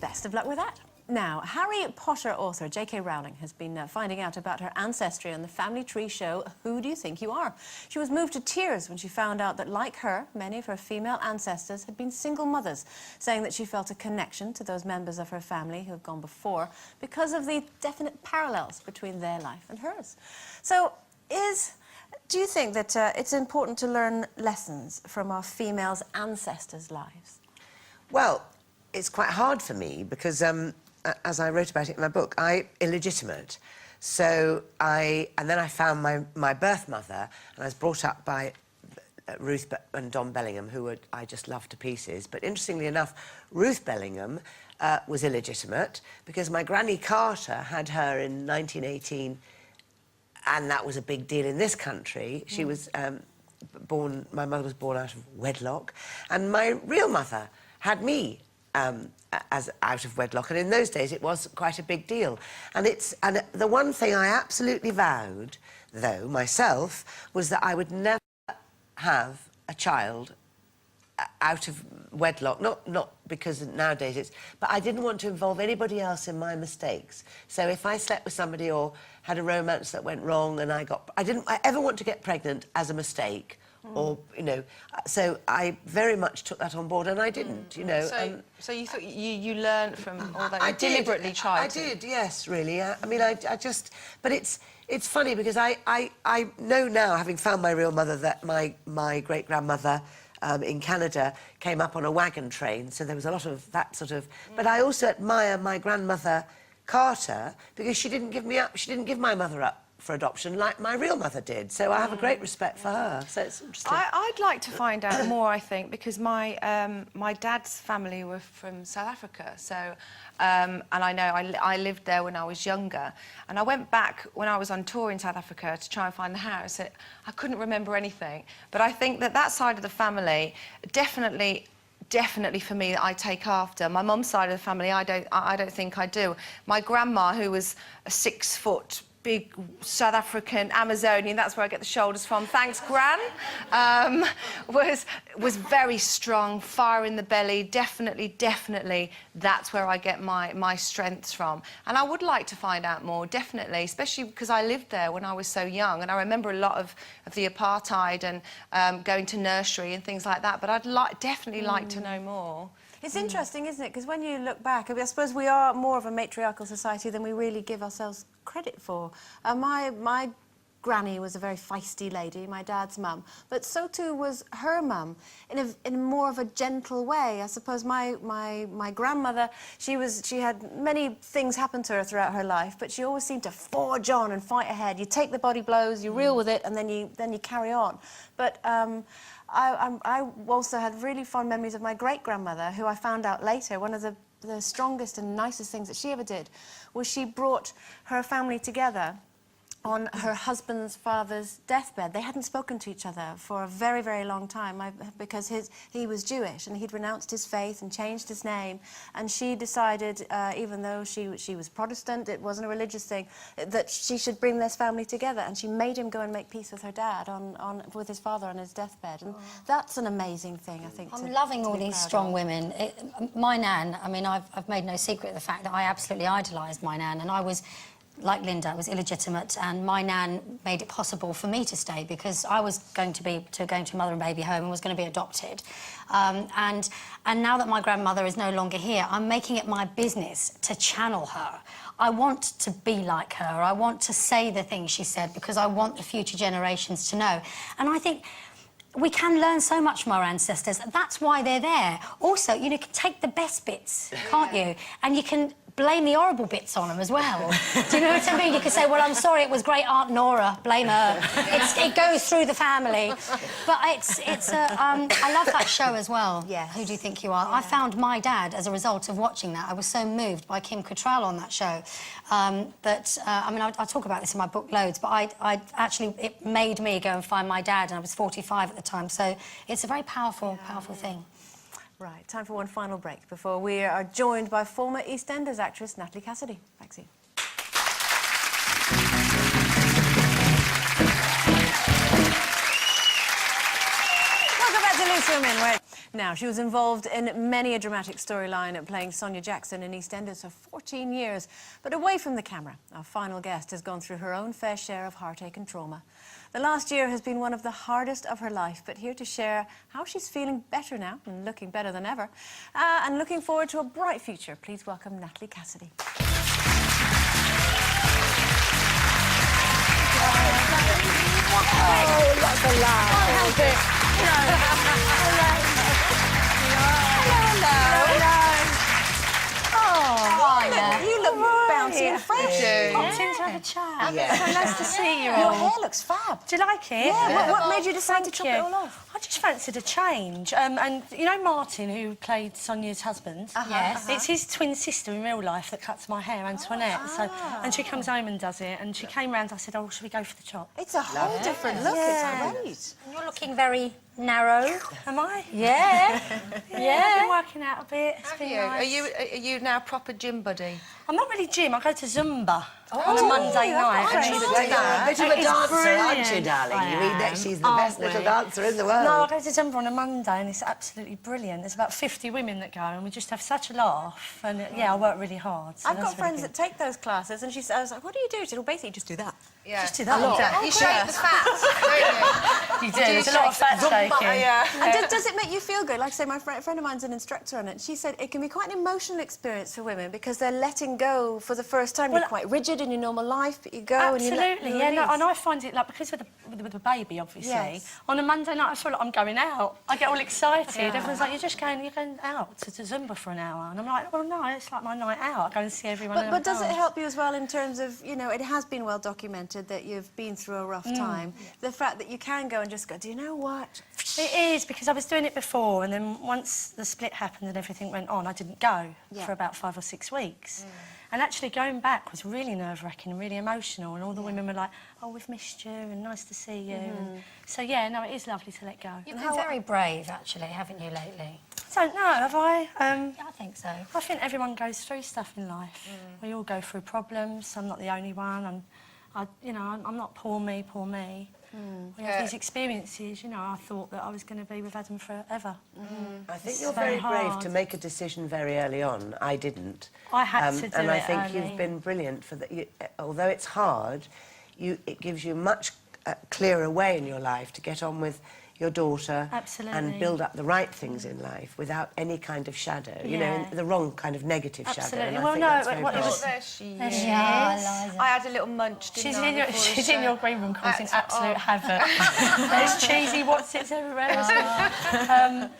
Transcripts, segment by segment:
best of luck with that. Now, Harry Potter author J.K. Rowling has been finding out about her ancestry on the family tree show Who Do You Think You Are? She was moved to tears when she found out that, like her, many of her female ancestors had been single mothers, saying that she felt a connection to those members of her family who have gone before because of the definite parallels between their life and hers. So, do you think that it's important to learn lessons from our females' ancestors' lives? Well, it's quite hard for me because, as I wrote about it in my book, I'm illegitimate. So and then I found my birth mother, and I was brought up by Ruth and Don Bellingham, who I just loved to pieces. But interestingly enough, Ruth Bellingham was illegitimate because my granny Carter had her in 1918, and that was a big deal in this country. She was my mother was born out of wedlock, and my real mother had me as out of wedlock, and in those days it was quite a big deal. And the one thing I absolutely vowed, though, myself, was that I would never have a child out of wedlock, not because nowadays it's... But I didn't want to involve anybody else in my mistakes. So if I slept with somebody or had a romance that went wrong and I didn't ever want to get pregnant as a mistake. Or, you know, so I very much took that on board, and I didn't, you know. So you thought you learned from all that? You deliberately tried to? I did, yes, really. I mean, I just... But it's funny because I know now, having found my real mother, that my great-grandmother in Canada came up on a wagon train, so there was a lot of that sort of... But I also admire my grandmother, Carter, because she didn't give me up. She didn't give my mother up for adoption like my real mother did, so I have a great respect for her. So it's interesting. I'd like to find out more, I think, because my dad's family were from South Africa, so and I know I lived there when I was younger, and I went back when I was on tour in South Africa to try and find the house. I couldn't remember anything, but I think that side of the family definitely for me, that I take after. My mum's side of the family, I don't think I do. My grandma, who was a 6-foot big South African Amazonian, that's where I get the shoulders from, thanks Gran, was very strong, fire in the belly, definitely that's where I get my strengths from. And I would like to find out more, definitely, especially because I lived there when I was so young, and I remember a lot of the apartheid and going to nursery and things like that, but I'd definitely like to know more. It's interesting, isn't it? Because when you look back, I suppose we are more of a matriarchal society than we really give ourselves credit for. My granny was a very feisty lady, my dad's mum, but so too was her mum, in more of a gentle way. I suppose my grandmother, she had many things happen to her throughout her life, but she always seemed to forge on and fight ahead. You take the body blows, you reel with it, and then you carry on. But I also had really fond memories of my great-grandmother, who I found out later, one of the strongest and nicest things that she ever did was she brought her family together on her husband's father's deathbed. They hadn't spoken to each other for a very, very long time because he was Jewish and he'd renounced his faith and changed his name. And she decided, even though she was Protestant, it wasn't a religious thing, that she should bring this family together. And she made him go and make peace with her dad, with his father on his deathbed. And that's an amazing thing, I think. I'm loving all these strong women. My nan, I mean, I've made no secret of the fact that I absolutely idolised my nan, and I was... Like Linda, I was illegitimate, and my nan made it possible for me to stay because I was going to a mother and baby home and was going to be adopted. And now that my grandmother is no longer here, I'm making it my business to channel her. I want to be like her. I want to say the things she said because I want the future generations to know. And I think we can learn so much from our ancestors. That's why they're there. Also, you can take the best bits, can't you? And you can blame the horrible bits on them as well. Do you know what I mean? You could say, well, I'm sorry, it was great Aunt Nora, blame her. It goes through the family. But I love that show as well. Yeah. Who Do You Think You Are? Yeah. I found my dad as a result of watching that. I was so moved by Kim Cattrall on that show. I mean, I talk about this in my book loads, but it made me go and find my dad, and I was 45 at the time, so it's a very powerful thing. Right, time for one final break before we are joined by former EastEnders actress Natalie Cassidy. Back soon. Welcome back to Loose Women, where Now, she was involved in many a dramatic storyline at playing Sonia Jackson in EastEnders for 14 years. But away from the camera, our final guest has gone through her own fair share of heartache and trauma. The last year has been one of the hardest of her life, but here to share how she's feeling better now and looking better than ever, and looking forward to a bright future, please welcome Natalie Cassidy. Oh, lots of love. Can't help it. Hello. You look bouncy and fresh. Popped in to have a chat. Yeah. So nice to see you Your all. hair looks fab. Do you like it? Yeah. What made you decide to chop Thank it you. all off? I just fancied a change. And you know Martin, who played Sonia's husband? Yes. It's his twin sister in real life that cuts my hair, Antoinette. And she comes home and does it. And she came round, I said, oh, should we go for the chop? It's a whole different look. Yeah. It's great. And you're looking very narrow. Am I? Yeah. I've been working out a bit. It's been nice. Are you now proper gym buddy? I'm not really gym. I go to Zumba on a Monday night. friends And that Like a bit of a It's dancer, aren't you, brilliant. darling? I You mean that am, she's the aren't best little we? dancer in the world. No, I go to Zumba on a Monday and it's absolutely brilliant. There's about 50 women that go and we just have such a laugh. And I work really hard. So I've got that's friends really that take those classes, and I was like, what do you do? She said, well, basically, just do that. Yeah. Just do that a lot. You shake the fat, don't You do. There's a lot of fat shaking. Yeah. And does it make you feel good? Like I say, my friend of mine's an instructor on it. She said it can be quite an emotional experience for women because they're letting go for the first time. Well, You're quite rigid in your normal life, but you go and you let Absolutely, yeah. No, release. and I find it like because with the baby, obviously. Yes. On a Monday night, I feel like I'm going out. I get all excited. Everyone's like, you're going out to Zumba for an hour, and I'm like, well, no, it's like my night out. I go and see everyone. and But have a does it dance. help you as well in terms of, you know, it has been well documented that you've been through a rough time. The fact that you can go and just go, do you know what? It is, because I was doing it before, and then once the split happened and everything went on, I didn't go for about 5 or 6 weeks. And actually going back was really nerve-wracking and really emotional, and all the women were like, oh, we've missed you, and nice to see you. And so, yeah, no, it is lovely to let go. You've been very brave, actually, haven't you, lately? I don't know, have I? Yeah, I think so. I think everyone goes through stuff in life. We all go through problems. I'm not the only one. I'm not poor me, poor me. We have these experiences, you know. I thought that I was going to be with Adam forever. I think It's you're very very brave hard. to make a decision very early on. I didn't. I had to do and I it think early. you've been brilliant for that. Although it's hard, it gives you a much clearer way in your life to get on with your daughter Absolutely. and build up the right things in life without any kind of shadow, you know, the wrong kind of negative shadow. Absolutely. And I Well, think no, that's very what it brave. was- There she There is. she Yeah, is. Eliza. I had a little munch, didn't She's I, in your, before she's the in your show? green room causing That's- absolute havoc. There's cheesy what's-its everywhere.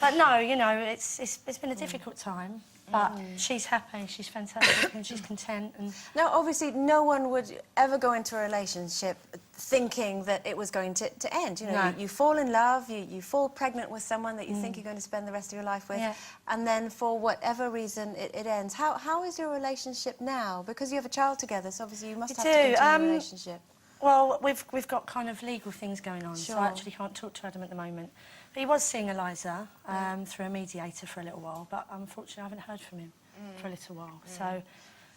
But no, you know, it's been a difficult time. But she's happy, she's fantastic, and she's content. And Now, obviously, no one would ever go into a relationship thinking that it was going to end. You know, No. you fall in love, you fall pregnant with someone that you think you're going to spend the rest of your life with, Yeah. and then for whatever reason it ends. How is your relationship now? Because you have a child together, so obviously you must We have to do, continue a relationship. Well, we've got kind of legal things going on, so Sure. I actually can't talk to Adam at the moment. But he was seeing Eliza through a mediator for a little while, but unfortunately I haven't heard from him for a little while. So,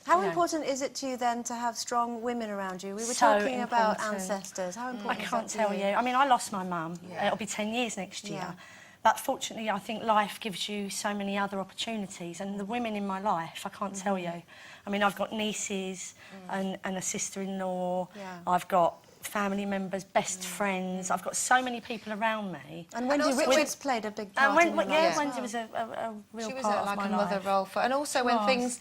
How you know. important is it to you then to have strong women around you? We were So talking about important. ancestors. How I important is can't that to tell you. I mean, I lost my mum. It'll be 10 years next year. Yeah. But fortunately, I think life gives you so many other opportunities. And the women in my life, I can't tell you. I mean, I've got nieces and a sister-in-law. Yeah. I've got family members, best friends. I've got so many people around me. And Wendy also Richards played a big part And in your life. yeah, Wendy was a real She was part like of a my mother life. role for, and also when things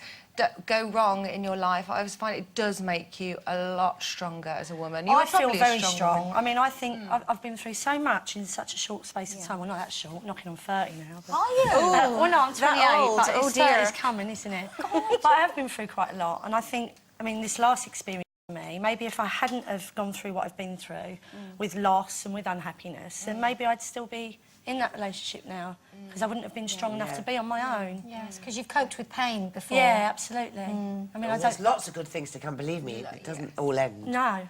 go wrong in your life, I always find it does make you a lot stronger as a woman. I feel probably a very strong strong. woman. I mean, I think I've been through so much in such a short space of time. Well, not that short, knocking on 30 now. But, Are you? well, no, I'm 28, old? but Oh, it's dear. 30's coming, isn't it? But I have been through quite a lot, and I think, I mean, this last experience for me, maybe if I hadn't have gone through what I've been through with loss and with unhappiness, then maybe I'd still be in that relationship now, because I wouldn't have been strong enough to be on my own. Yes, because you've coped with pain before. Yeah, absolutely. I mean, I Well, there's don't... lots of good things to come, believe me. It doesn't all end. No,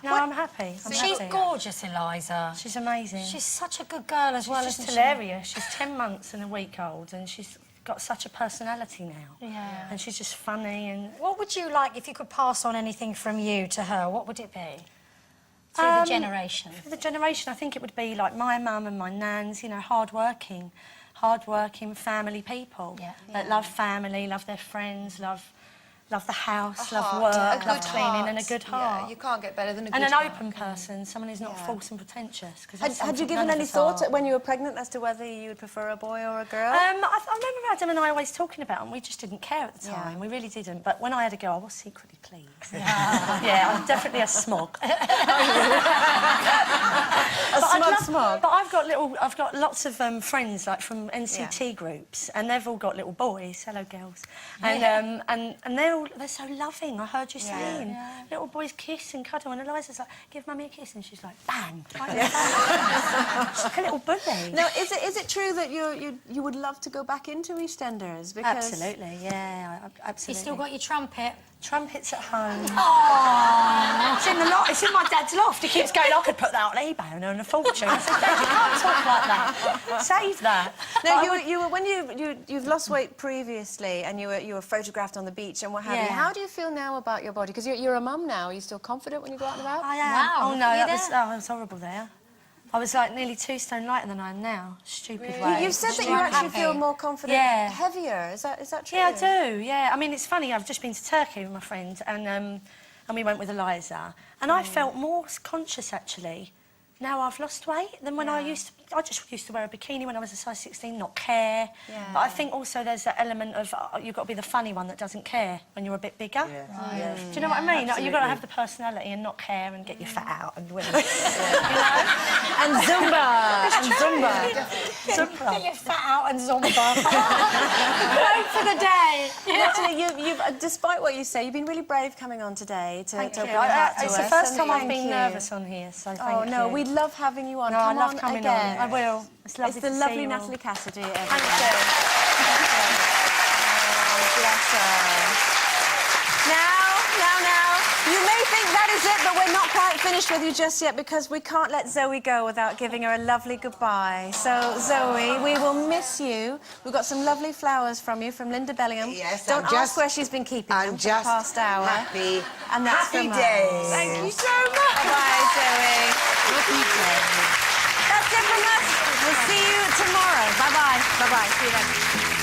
I'm happy. I'm She's happy. gorgeous, Eliza. She's amazing. She's such a good girl as well, She's isn't just hilarious. She's 10 months and a week old, and she's got such a personality now. Yeah. And she's just funny and... What would you like, if you could pass on anything from you to her, what would it be? through the generation? For the generation, I think it would be like my mum and my nans, you know, hard-working family people that love family, love their friends, love the house, love work, love cleaning, and a good heart. Yeah, you can't get better than a good And heart. an open person, someone who's not false and pretentious. Had you given any thought when you were pregnant as to whether you would prefer a boy or a girl? I remember Adam and I always talking about it, and we just didn't care at the time. We really didn't. But when I had a girl, I was secretly pleased. Yeah, I'm definitely a smog. Smog. But I've got lots of friends like from NCT groups, and they've all got little boys. Hello, girls. And they're so loving. I heard you saying little boys kiss and cuddle, and Eliza's like, "Give mummy a kiss," and she's like, "Bang!" She's like a little bully. Now, is it true that you would love to go back into EastEnders? Because Absolutely, yeah, absolutely. You still got your trumpet? Trumpets at home. Oh. It's in my dad's loft. He keeps going, I could put that on eBay and earn a fortune. I said, Dad, you can't talk like that. Save that. Now, when you've lost weight previously, and you were photographed on the beach and what have you. How do you feel now about your body? Because you're a mum now. Are you still confident when you go out and about? I am. Wow, Oh no, look at that was horrible there. I was like nearly 2 stone lighter than I am now. Stupid way. You've said that you actually feel more confident, heavier. Is that true? Yeah, I do. Yeah, I mean it's funny. I've just been to Turkey with my friend, and we went with Eliza, and I felt more conscious actually. Now I've lost weight than when I just used to wear a bikini when I was a size 16, not care. But I think also there's that element of you've got to be the funny one that doesn't care when you're a bit bigger. Do you know what I mean? You've got to have the personality and not care and get your fat out and win. You know? And Zumba. Zumba. Get your fat out and Zumba. Great for the day. Natalie, you've despite what you say, you've been really brave coming on today to open your heart to us. It's the first time I've Thank been you. nervous on here, so thank you. Oh no, we'd love having you on. No, Come I love on coming again. on. I will. It's lovely It's the to lovely see you all. Natalie Cassidy. Thank Everyone. you. Oh, bless her. Now, you may think that is it, but we're not quite finished with you just yet because we can't let Zoe go without giving her a lovely goodbye. So, Zoe, we will miss you. We've got some lovely flowers from you, from Linda Bellingham. Yes, Don't ask where she's been keeping them for the past hour. Happy, And that's happy from days. us. Thank you so much. Bye, Zoe. Happy days. That's it from us. We'll see you tomorrow. Bye-bye. Bye-bye. See you then.